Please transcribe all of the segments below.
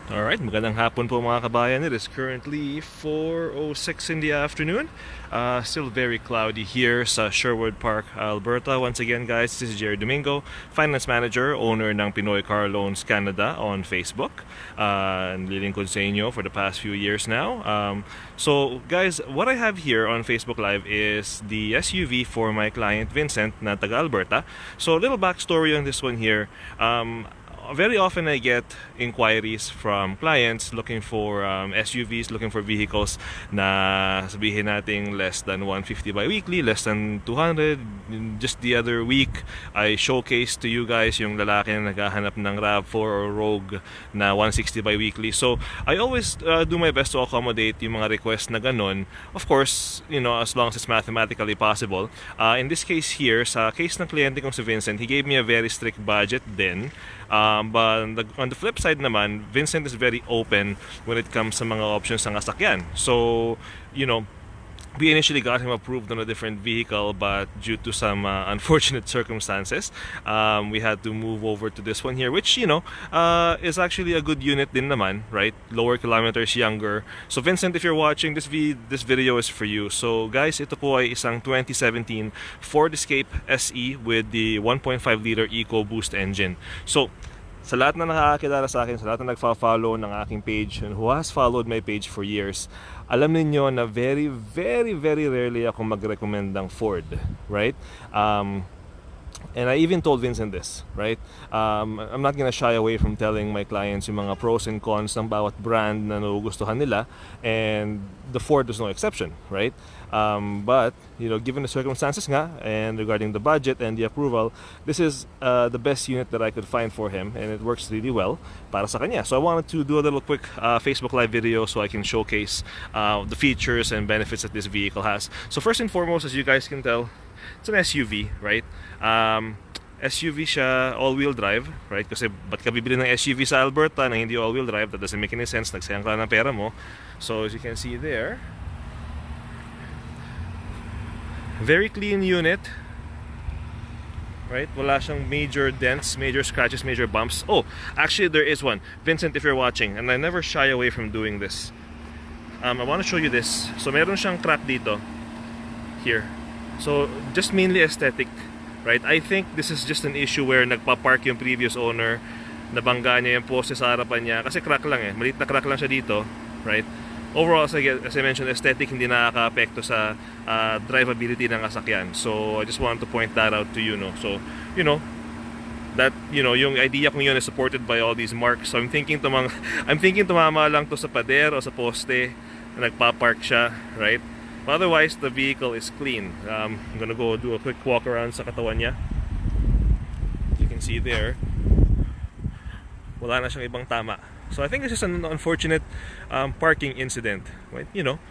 Alright, magandang hapon po mga kabayan. It is currently 4:06 in the afternoon. Still very cloudy here sa Sherwood Park, Alberta. Once again guys, this is Jerry Domingo, Finance Manager, owner ng Pinoy Car Loans Canada on Facebook. Nililingkod sa inyo for the past few years now. So guys, what I have here on Facebook Live is the SUV for my client Vincent na taga Alberta. So a little backstory on this one here. Very often I get inquiries from clients looking for SUVs, looking for vehicles na sabihin natin less than 150 bi-weekly, less than 200. Just the other week, I showcased to you guys yung lalaki na naghahanap ng RAV4 or Rogue na 160 bi-weekly. So I always do my best to accommodate yung mga requests na ganun. Of course, you know, as long as it's mathematically possible. In this case here, sa case ng kliyente kong si Vincent, he gave me a very strict budget din. But on the flip side naman, Vincent is very open when it comes sa mga options ng sasakyan. So, you know, we initially got him approved on a different vehicle, but due to some unfortunate circumstances, we had to move over to this one here, which, you know, is actually a good unit din naman, right? Lower kilometers, younger. So Vincent, if you're watching, this video is for you. So guys, ito po ay isang 2017 Ford Escape SE with the 1.5 liter EcoBoost engine. So sa lahat na nakakakilala sa akin, sa lahat na nagfa-follow ng aking page and who has followed my page for years, alam niyo na very rarely ako mag-recommend ng Ford, right? And I even told Vincent this, right? I'm not gonna shy away from telling my clients yung mga pros and cons ng bawat brand na nagugustuhan nila, and the Ford is no exception, right? But, you know, given the circumstances nga, and regarding the budget and the approval, this is the best unit that I could find for him, and it works really well para sa kanya. So I wanted to do a little quick Facebook Live video so I can showcase the features and benefits that this vehicle has. So first and foremost, as you guys can tell, it's an SUV, right? SUV siya, all-wheel drive, right? Kasi ba't ka bibili ng SUV sa Alberta na hindi all-wheel drive? That doesn't make any sense. Nagsayang ka ng pera mo. So as you can see there, very clean unit, right? Wala siyang major dents, major scratches, major bumps. Oh, actually there is one. Vincent, if you're watching, and I never shy away from doing this, I want to show you this. So meron siyang crack dito, here. So just mainly aesthetic, right? I think this is just an issue where nagpa-park yung previous owner, nabangga niya yung poste sa harapan niya kasi crack lang eh, maliit na crack lang siya dito, right? Overall, as I mentioned, aesthetic hindi nakaka-apekto sa drivability ng sasakyan. So I just wanted to point that out to you, no. So, you know, that, you know, yung idea kong yun is supported by all these marks. So I'm thinking tumama lang to sa pader o sa poste na nagpa-park siya, right? Otherwise, the vehicle is clean. I'm gonna go do a quick walk around sa katawan niya. You can see there, wala na siyang ibang tama. So I think this is an unfortunate parking incident, right? You know,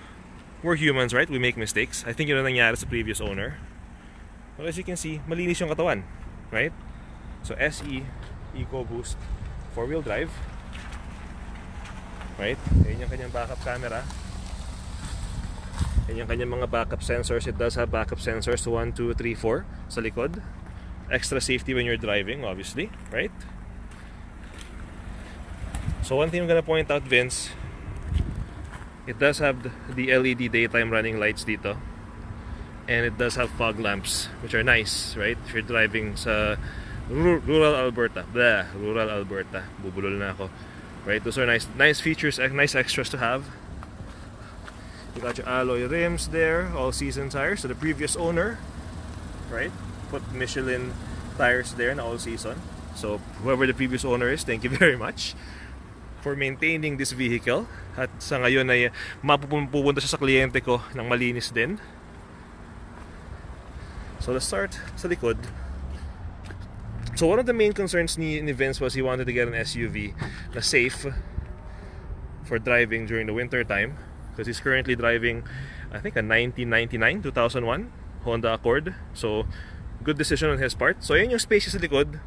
we're humans, right? We make mistakes. I think yun ang nangyari sa previous owner. But as you can see, malinis yung katawan, right? So SE EcoBoost 4-wheel drive, right? Ayan yung kanyang backup camera. And yung kanyang mga backup sensors, it does have backup sensors, 1, 2, 3, 4 sa likod. Extra safety when you're driving, obviously, right? So one thing I'm gonna point out, Vince, it does have the LED daytime running lights dito. And it does have fog lamps, which are nice, right? If you're driving sa rural Alberta. Rural Alberta. Bubulol na ako. Right? Those are nice features, nice extras to have. You got your alloy rims there, all season tires. So the previous owner, right, put Michelin tires there na all season. So whoever the previous owner is, thank you very much for maintaining this vehicle. At sa ngayon ay mapupunta siya sa kliyente ko ng malinis din. So let's start sa likod. So one of the main concerns ni Vince was he wanted to get an SUV na safe for driving during the winter time. Because he's currently driving, I think, a 1999, 2001 Honda Accord. So, good decision on his part. So, yun yung space sa likod.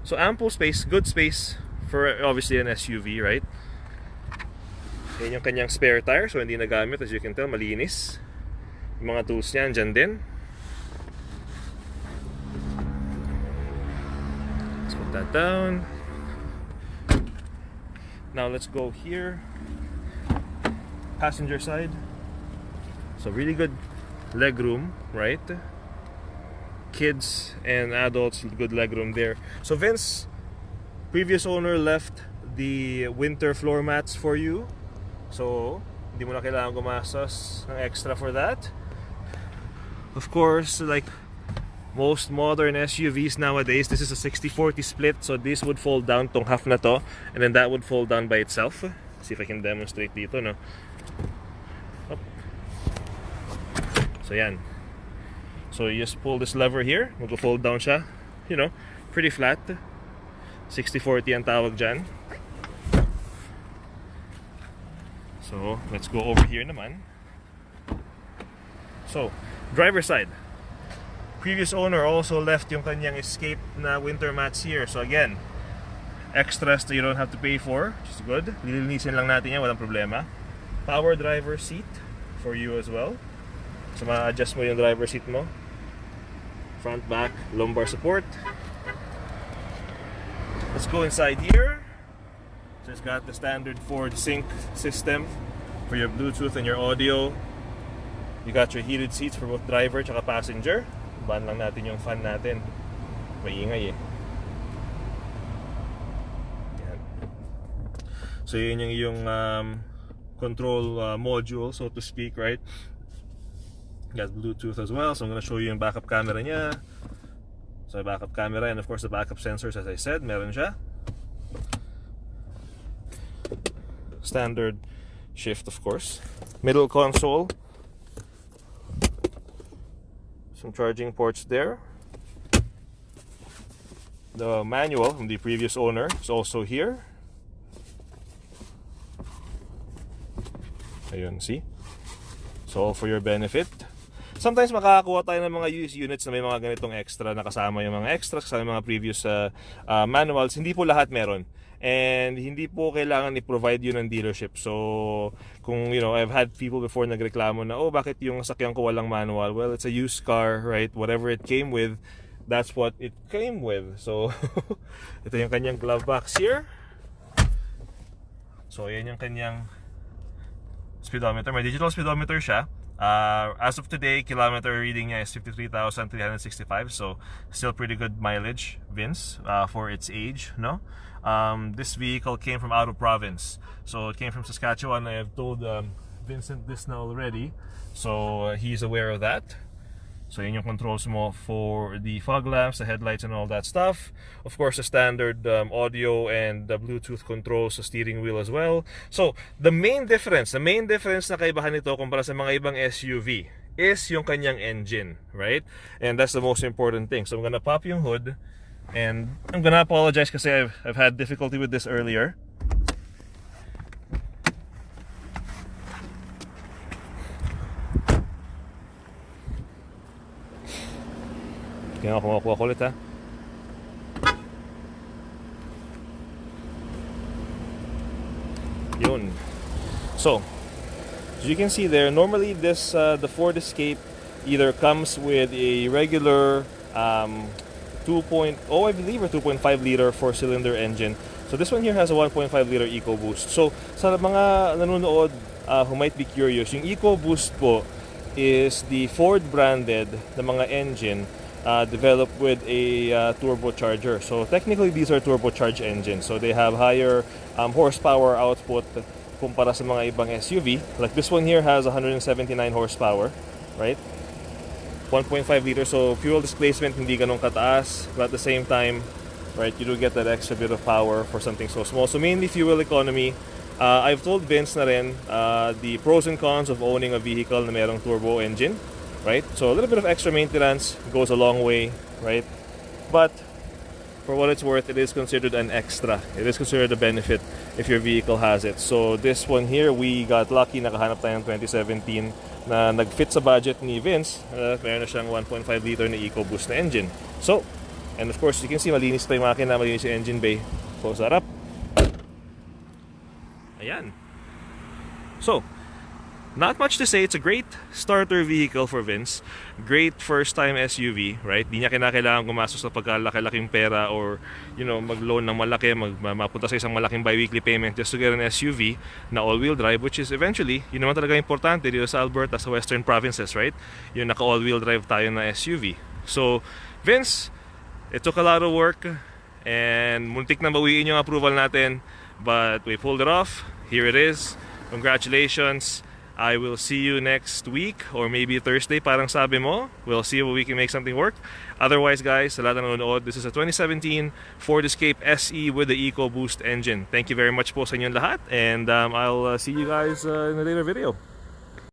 So, ample space, good space for obviously an SUV, right? Yan yung kanyang spare tire. So, hindi nagamit. As you can tell, malinis. Yung mga tools niya, dyan din. Let's put that down. Now let's go here, passenger side. So really good leg room, right? Kids and adults, good leg room there. So Vince, previous owner, left the winter floor mats for you, so hindi mo na kailangan gumastos ng extra for that. Of course, like most modern SUVs nowadays, this is a 60-40 split, so this would fold down tong half na to, and then that would fold down by itself. See if I can demonstrate dito, no? Up. So yan. So you just pull this lever here, mag-fold down siya. You know, pretty flat. 60-40 ang tawag dyan. So let's go over here naman. So, driver's side. Previous owner also left yung kanyang Escape na winter mats here. So again, extras that you don't have to pay for, which is good. Lilinisin lang natin yan, walang problema. Power driver seat for you as well. So ma-adjust mo yung driver seat mo. Front, back, lumbar support. Let's go inside here. So it's got the standard Ford sync system for your Bluetooth and your audio. You got your heated seats for both driver and passenger. Ban lang natin yung fan natin. Maingay eh. Yan. So yun yung control module, so to speak, right? Got Bluetooth as well, so I'm gonna show you yung backup camera niya. So backup camera and of course the backup sensors, as I said, meron siya. Standard shift, of course. Middle console. Some charging ports there. The manual from the previous owner is also here. Ayun, see? So all for your benefit. Sometimes makakakuha tayo ng mga used units na may mga ganitong extra, nakasama yung mga extras, kasama yung mga previous manuals. Hindi po lahat meron. And hindi po kailangan i-provide yun ng dealership. So, kung, you know, I've had people before nagreklamo na, oh, bakit yung sakyan ko walang manual? Well, it's a used car, right? Whatever it came with, that's what it came with. So, ito yung kanyang glove box here. So, yan yung kanyang speedometer. May digital speedometer siya. As of today, kilometer reading niya is 53,365. So, still pretty good mileage, Vince, for its age, no? This vehicle came from out of province, so it came from Saskatchewan. I have told Vincent this now already, so he's aware of that. So yun yung controls mo for the fog lamps, the headlights, and all that stuff. Of course, the standard audio and the Bluetooth controls, the steering wheel as well. So the main difference na kaibahan nito kumpara sa mga ibang SUV is yung kanyang engine, right? And that's the most important thing. So I'm gonna pop yung hood. And I'm gonna apologize kasi I've had difficulty with this earlier. Kaya ako makuha ko ulit, ha. Yun. So, as you can see there, normally this the Ford Escape either comes with a regular 2.0, I believe, or 2.5 liter 4-cylinder engine. So this one here has a 1.5 liter EcoBoost. So sa mga nanonood who might be curious, yung EcoBoost po is the Ford branded na mga engine developed with a turbocharger. So technically these are turbocharged engines. So they have higher horsepower output kumpara sa mga ibang SUV. Like this one here has 179 horsepower, right? 1.5 liter, so fuel displacement hindi ganun kataas, but at the same time, right, you do get that extra bit of power for something so small. So mainly fuel economy. I've told Vince na rin the pros and cons of owning a vehicle na mayroong turbo engine, right? So a little bit of extra maintenance goes a long way, right? But for what it's worth, it is considered an extra. It is considered a benefit if your vehicle has it. So this one here, we got lucky, nakahanap tayo ng 2017 na nag-fit sa budget ni Vince. Meron na siyang 1.5 liter na EcoBoost na engine. So, and of course, you can see malinis pa yung makina, malinis yung engine bay. Close that up. Ayan. So, not much to say. It's a great starter vehicle for Vince. Great first time SUV, right? Di niya kinakailangan gumastos sa pagkalaki-laking pera or, mag-loan ng malaki, mapunta sa isang malaking bi-weekly payment just to get an SUV na all-wheel drive, which is eventually, yun naman talaga importante dito sa Alberta, sa western provinces, right? Yung naka all-wheel drive tayo na SUV. So, Vince, it took a lot of work and muntik na bawiin yung approval natin, but we pulled it off. Here it is. Congratulations. I will see you next week or maybe Thursday, parang sabi mo. We'll see if we can make something work. Otherwise, guys, sa lahat na nanonood, this is a 2017 Ford Escape SE with the EcoBoost engine. Thank you very much po sa inyong lahat, and I'll see you guys in a later video.